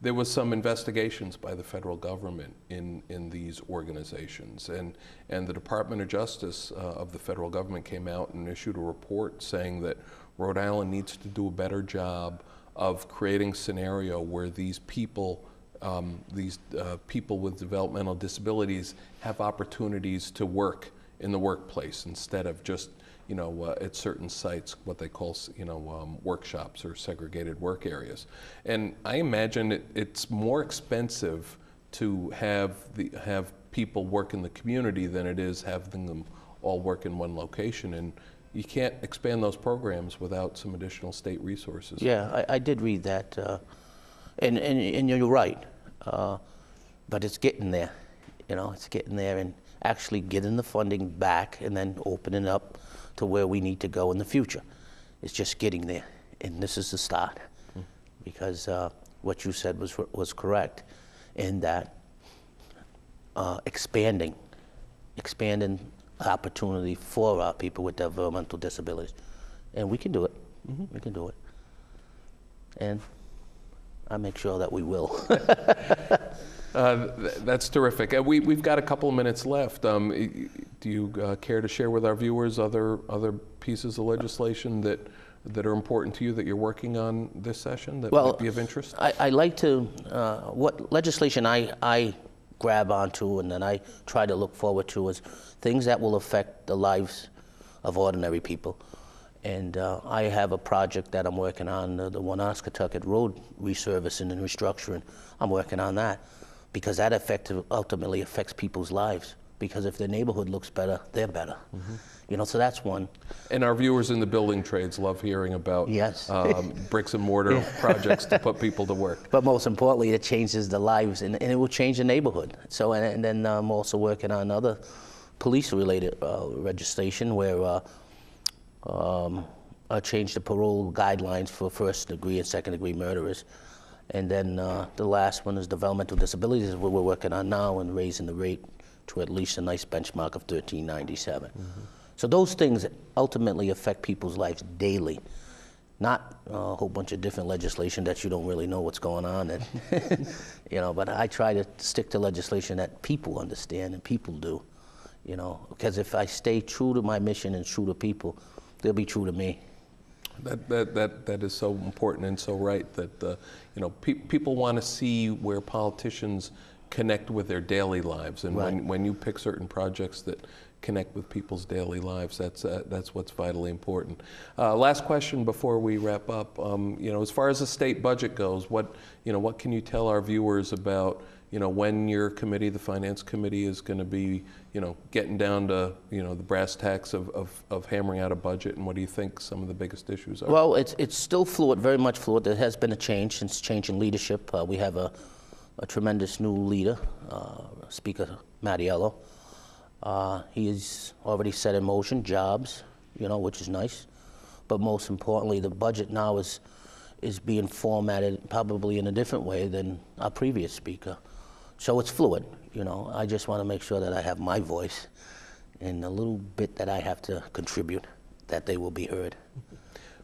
there was some investigations by the federal government in these organizations, and the Department of Justice of the federal government came out and issued a report saying that Rhode Island needs to do a better job of creating a scenario where these people with developmental disabilities have opportunities to work in the workplace instead of just, you know, at certain sites, what they call, you know, workshops or segregated work areas. And I imagine it's more expensive to have people work in the community than it is having them all work in one location. And you can't expand those programs without some additional state resources. Yeah, I did read that, and you're right. But it's getting there, you know, it's getting there, and actually getting the funding back and then opening up to where we need to go in the future. It's just getting there, and this is the start, because what you said was correct, in that expanding opportunity for our people with developmental disabilities, and we can do it. We can do it, and I make sure that we will. That's terrific. We've got a couple of minutes left. Do you care to share with our viewers other pieces of legislation that are important to you that you're working on this session that might be of interest? I like to, what legislation I grab onto and then I try to look forward to is things that will affect the lives of ordinary people. And I have a project that I'm working on, the Woonasquatucket Road resurfacing and restructuring. I'm working on that because that ultimately affects people's lives. Because if their neighborhood looks better, they're better. You know, so that's one. And our viewers in the building trades love hearing about yes. Bricks and mortar projects to put people to work. But most importantly, it changes the lives, and it will change the neighborhood. So, and then I'm also working on other police-related legislation where I changed the parole guidelines for first-degree and second-degree murderers. And then the last one is developmental disabilities, what we're working on now, and raising the rate to at least a nice benchmark of $13.97. So those things ultimately affect people's lives daily, not a whole bunch of different legislation that you don't really know what's going on. And you know, but I try to stick to legislation that people understand and people do. You know, because if I stay true to my mission and true to people, they'll be true to me. That is so important and so right that people want to see where politicians connect with their daily lives, and Right. when you pick certain projects that connect with people's daily lives, that's what's vitally important. Last question before we wrap up. As far as the state budget goes, what can you tell our viewers about when your committee, the finance committee, is going to be getting down to the brass tacks of hammering out a budget, and what do you think some of the biggest issues are? Well, it's still fluid, very much fluid. There has been a change since change in leadership. We have a tremendous new leader, Speaker Mattiello. He has already set in motion jobs, which is nice. But most importantly, the budget now is being formatted probably in a different way than our previous speaker. So it's fluid, I just want to make sure that I have my voice and a little bit that I have to contribute, that they will be heard.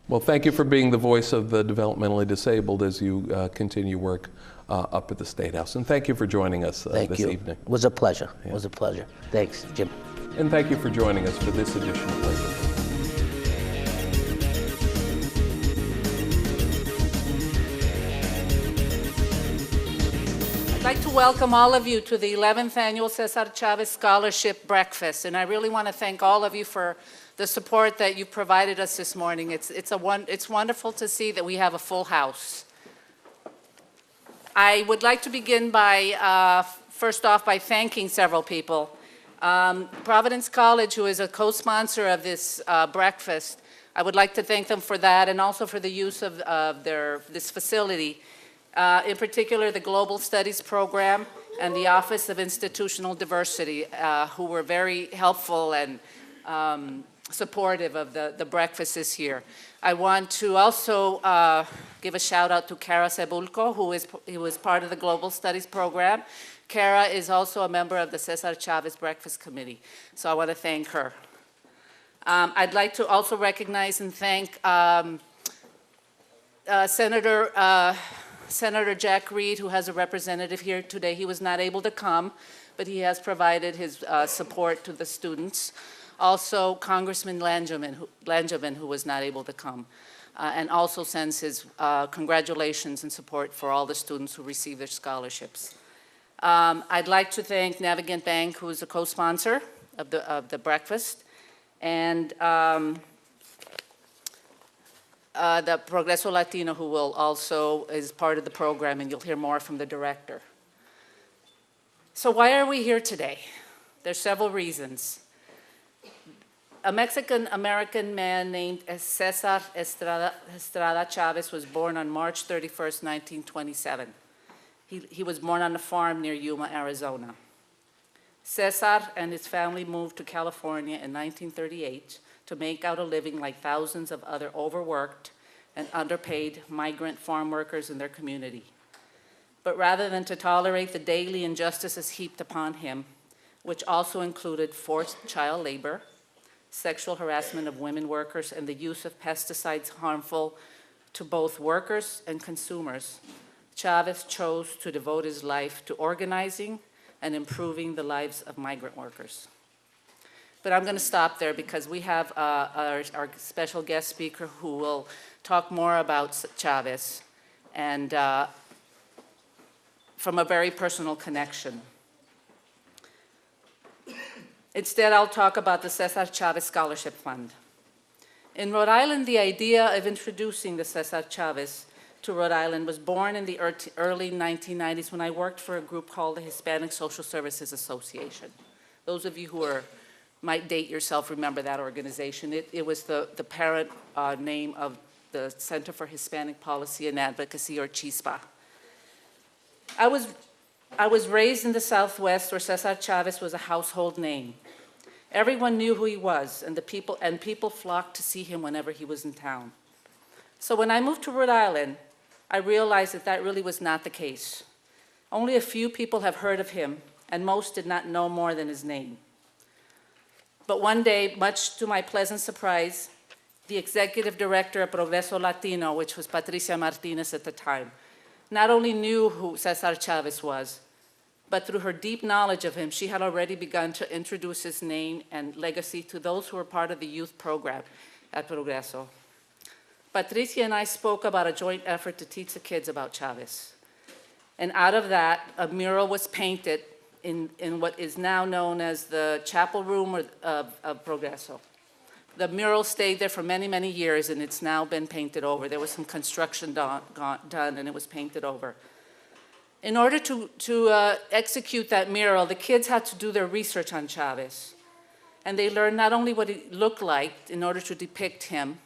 Well, thank you for being the voice of the developmentally disabled as you continue work up at the State House. And thank you for joining us this evening. It was a pleasure. It was a pleasure. Thanks, Jim. And thank you for joining us for this edition of Labor Vision. I'd like to welcome all of you to the 11th Annual Cesar Chavez Scholarship Breakfast, and I really want to thank all of you for the support that you provided us this morning. It's wonderful to see that we have a full house. I would like to begin by, first off, by thanking several people. Providence College, who is a co-sponsor of this breakfast, I would like to thank them for that, and also for the use of this facility. In particular, the Global Studies Program and the Office of Institutional Diversity, who were very helpful and supportive of the breakfast this year. I want to also give a shout out to Cara Sebulco, who was part of the Global Studies Program. Cara is also a member of the Cesar Chavez Breakfast Committee, so I want to thank her. I'd like to also recognize and thank Senator Jack Reed, who has a representative here today. He was not able to come, but he has provided his support to the students. Also, Congressman Langevin, who was not able to come, and also sends his congratulations and support for all the students who received their scholarships. I'd like to thank Navigant Bank, who is a co-sponsor of the breakfast, and the Progreso Latino, who is part of the program, and you'll hear more from the director. So why are we here today? There's several reasons. A Mexican-American man named Cesar Estrada Chavez was born on March 31st, 1927. He was born on a farm near Yuma, Arizona. Cesar and his family moved to California in 1938 to make out a living like thousands of other overworked and underpaid migrant farm workers in their community. But rather than to tolerate the daily injustices heaped upon him, which also included forced child labor, sexual harassment of women workers, and the use of pesticides harmful to both workers and consumers, Chavez chose to devote his life to organizing and improving the lives of migrant workers. But I'm going to stop there because we have our special guest speaker who will talk more about Chavez and from a very personal connection. Instead, I'll talk about the Cesar Chavez Scholarship Fund. In Rhode Island, the idea of introducing the Cesar Chavez to Rhode Island was born in the early 1990s when I worked for a group called the Hispanic Social Services Association. Those of you who might date yourself remember that organization. It was the parent name of the Center for Hispanic Policy and Advocacy, or CHISPA. I was raised in the Southwest where Cesar Chavez was a household name. Everyone knew who he was, and people flocked to see him whenever he was in town. So when I moved to Rhode Island, I realized that really was not the case. Only a few people have heard of him, and most did not know more than his name. But one day, much to my pleasant surprise, the executive director of Progreso Latino, which was Patricia Martinez at the time, not only knew who Cesar Chavez was, but through her deep knowledge of him, she had already begun to introduce his name and legacy to those who were part of the youth program at Progreso. Patricia and I spoke about a joint effort to teach the kids about Chavez. And out of that, a mural was painted in what is now known as the chapel room of Progreso. The mural stayed there for many, many years, and it's now been painted over. There was some construction done, and it was painted over. In order to execute that mural, the kids had to do their research on Chavez. And they learned not only what he looked like in order to depict him,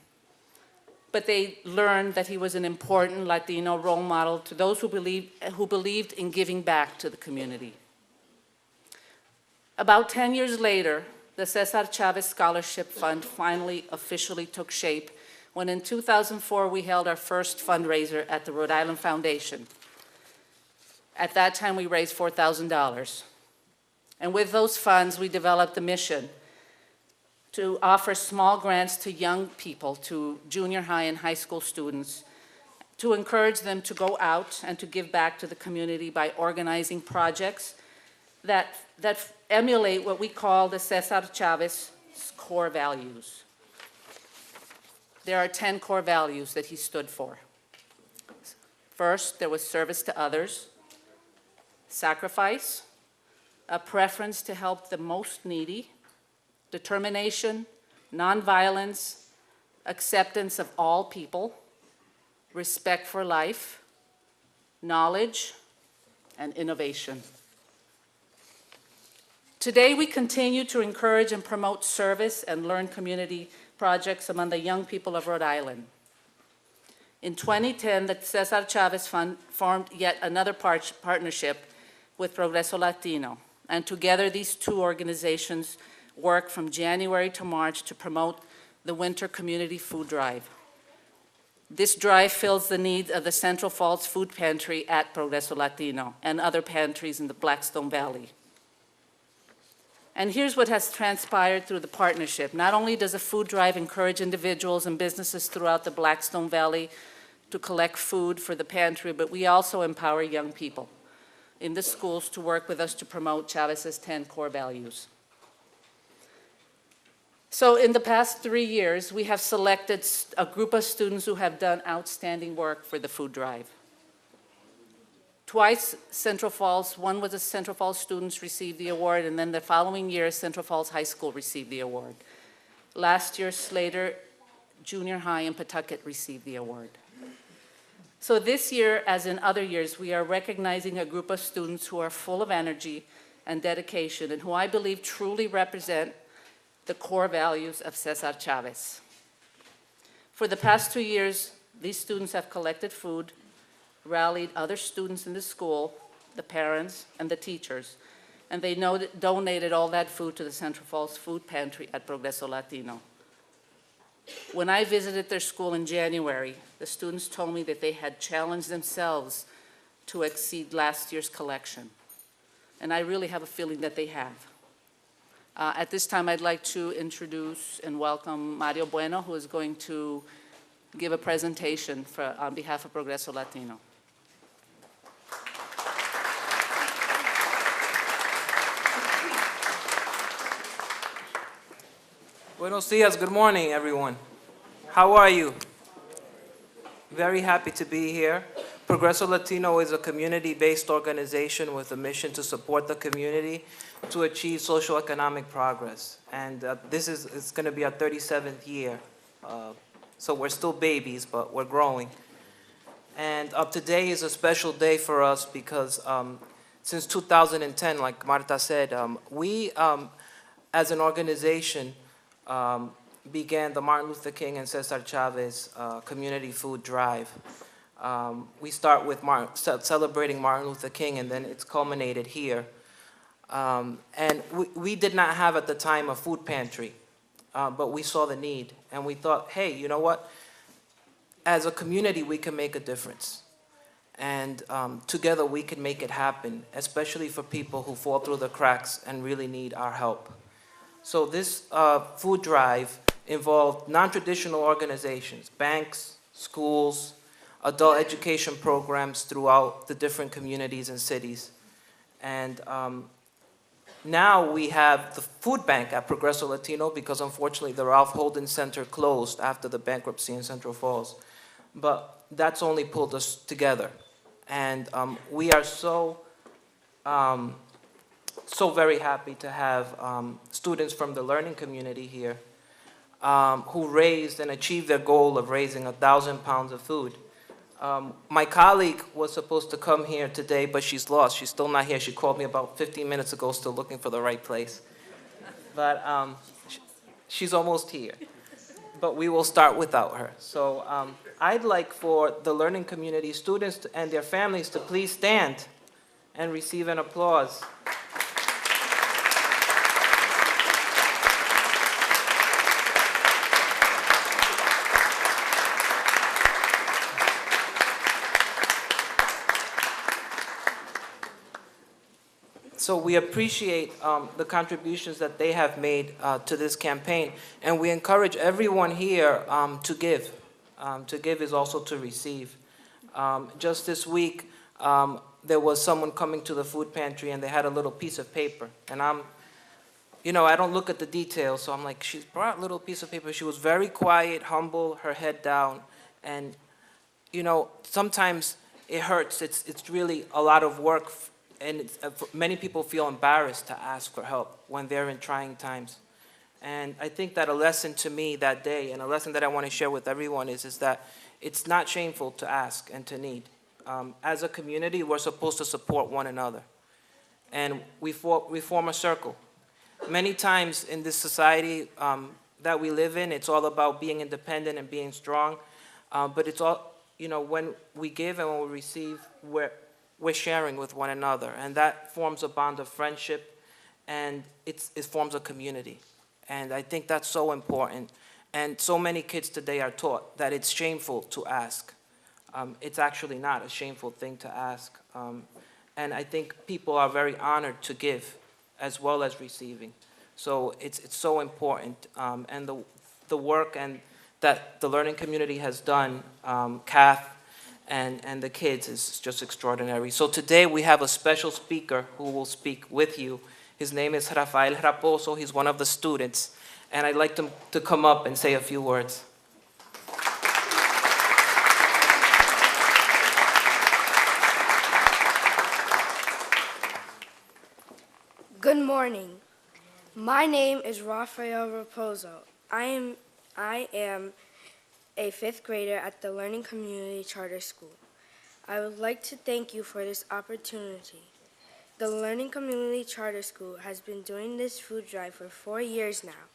but they learned that he was an important Latino role model to those who believed in giving back to the community. About 10 years later, the Cesar Chavez Scholarship Fund finally officially took shape when in 2004 we held our first fundraiser at the Rhode Island Foundation. At that time we raised $4,000. And with those funds we developed a mission to offer small grants to young people, to junior high and high school students, to encourage them to go out and to give back to the community by organizing projects that emulate what we call the Cesar Chavez core values. There are 10 core values that he stood for. First, there was service to others, sacrifice, a preference to help the most needy, determination, nonviolence, acceptance of all people, respect for life, knowledge, and innovation. Today, we continue to encourage and promote service and learn community projects among the young people of Rhode Island. In 2010, the Cesar Chavez Fund formed yet another partnership with Progreso Latino, and together these two organizations work from January to March to promote the Winter Community Food Drive. This drive fills the needs of the Central Falls Food Pantry at Progreso Latino and other pantries in the Blackstone Valley. And here's what has transpired through the partnership. Not only does the food drive encourage individuals and businesses throughout the Blackstone Valley to collect food for the pantry, but we also empower young people in the schools to work with us to promote Chavez's 10 core values. So in the past 3 years, we have selected a group of students who have done outstanding work for the food drive. Twice Central Falls, one was a Central Falls students received the award, and then the following year, Central Falls High School received the award. Last year, Slater Junior High in Pawtucket received the award. So this year, as in other years, we are recognizing a group of students who are full of energy and dedication, and who I believe truly represent the core values of Cesar Chavez. For the past 2 years, these students have collected food, rallied other students in the school, the parents, and the teachers, and they donated all that food to the Central Falls Food Pantry at Progreso Latino. When I visited their school in January, the students told me that they had challenged themselves to exceed last year's collection, and I really have a feeling that they have. At this time, I'd like to introduce and welcome Mario Bueno, who is going to give a presentation on behalf of Progreso Latino. Buenos dias, good morning, everyone. How are you? Very happy to be here. Progreso Latino is a community-based organization with a mission to support the community to achieve socioeconomic progress. And it's going to be our 37th year. So we're still babies, but we're growing. And today is a special day for us because since 2010, like Marta said, we, as an organization, began the Martin Luther King and Cesar Chavez Community Food Drive. We start with celebrating Martin Luther King, and then it's culminated here. And we did not have at the time a food pantry, but we saw the need, and we thought, hey, you know what? As a community, we can make a difference. And together we can make it happen, especially for people who fall through the cracks and really need our help. So this food drive involved non-traditional organizations, banks, schools, adult education programs throughout the different communities and cities. And Now we have the food bank at Progreso Latino because unfortunately the Ralph Holden Center closed after the bankruptcy in Central Falls. But that's only pulled us together. And we are so very happy to have students from the learning community here who raised and achieved their goal of raising 1,000 pounds of food. My colleague was supposed to come here today, but she's lost. She's still not here. She called me about 15 minutes ago, still looking for the right place. But she's almost here. But we will start without her. So I'd like for the learning community students and their families to please stand and receive an applause. So we appreciate the contributions that they have made to this campaign, and we encourage everyone here to give. To give is also to receive. Just this week, there was someone coming to the food pantry, and they had a little piece of paper. And I don't look at the details, so I'm like, she brought a little piece of paper. She was very quiet, humble, her head down, and sometimes it hurts. It's really a lot of work. And many people feel embarrassed to ask for help when they're in trying times. And I think that a lesson to me that day, and a lesson that I want to share with everyone is that it's not shameful to ask and to need. As a community, we're supposed to support one another. And we form a circle. Many times in this society that we live in, it's all about being independent and being strong. But it's all, when we give and when we receive, we're sharing with one another, and that forms a bond of friendship, and it forms a community. And I think that's so important. And so many kids today are taught that it's shameful to ask. It's actually not a shameful thing to ask. And I think people are very honored to give as well as receiving. So it's so important. And the work that the learning community has done, Kath, and the kids is just extraordinary. So today we have a special speaker who will speak with you. His name is Rafael Raposo. He's one of the students. And I'd like him to come up and say a few words. Good morning. My name is Rafael Raposo. I am a 5th grader at the Learning Community Charter School. I would like to thank you for this opportunity. The Learning Community Charter School has been doing this food drive for 4 years now.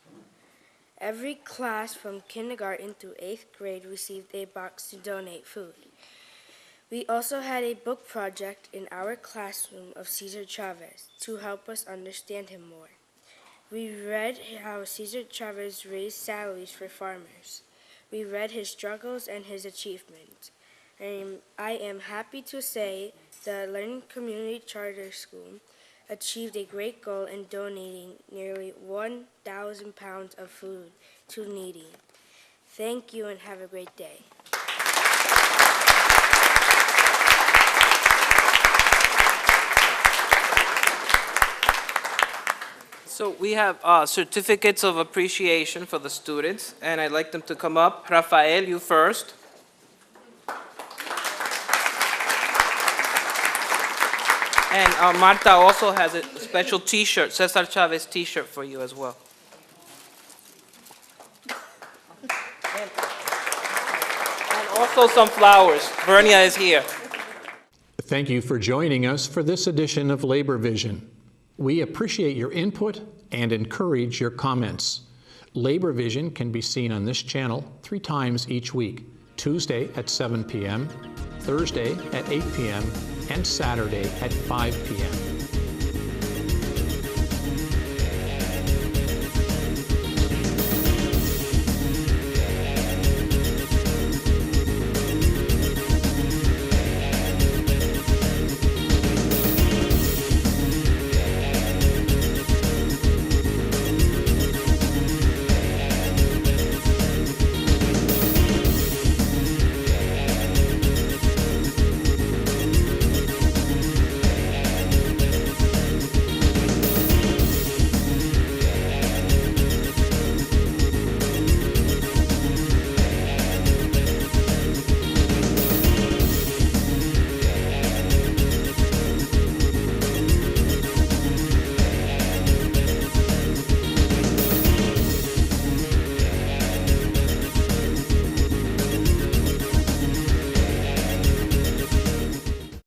Every class from kindergarten through 8th grade received a box to donate food. We also had a book project in our classroom of Cesar Chavez to help us understand him more. We read how Cesar Chavez raised salaries for farmers. We read his struggles and his achievements. I am happy to say the Learning Community Charter School achieved a great goal in donating nearly 1,000 pounds of food to needy. Thank you and have a great day. So we have certificates of appreciation for the students, and I'd like them to come up. Rafael, you first. And Marta also has a special T-shirt, Cesar Chavez T-shirt for you as well. And also some flowers. Vernia is here. Thank you for joining us for this edition of Labor Vision. We appreciate your input and encourage your comments. Labor Vision can be seen on this channel 3 times each week, Tuesday at 7 p.m., Thursday at 8 p.m., and Saturday at 5 p.m.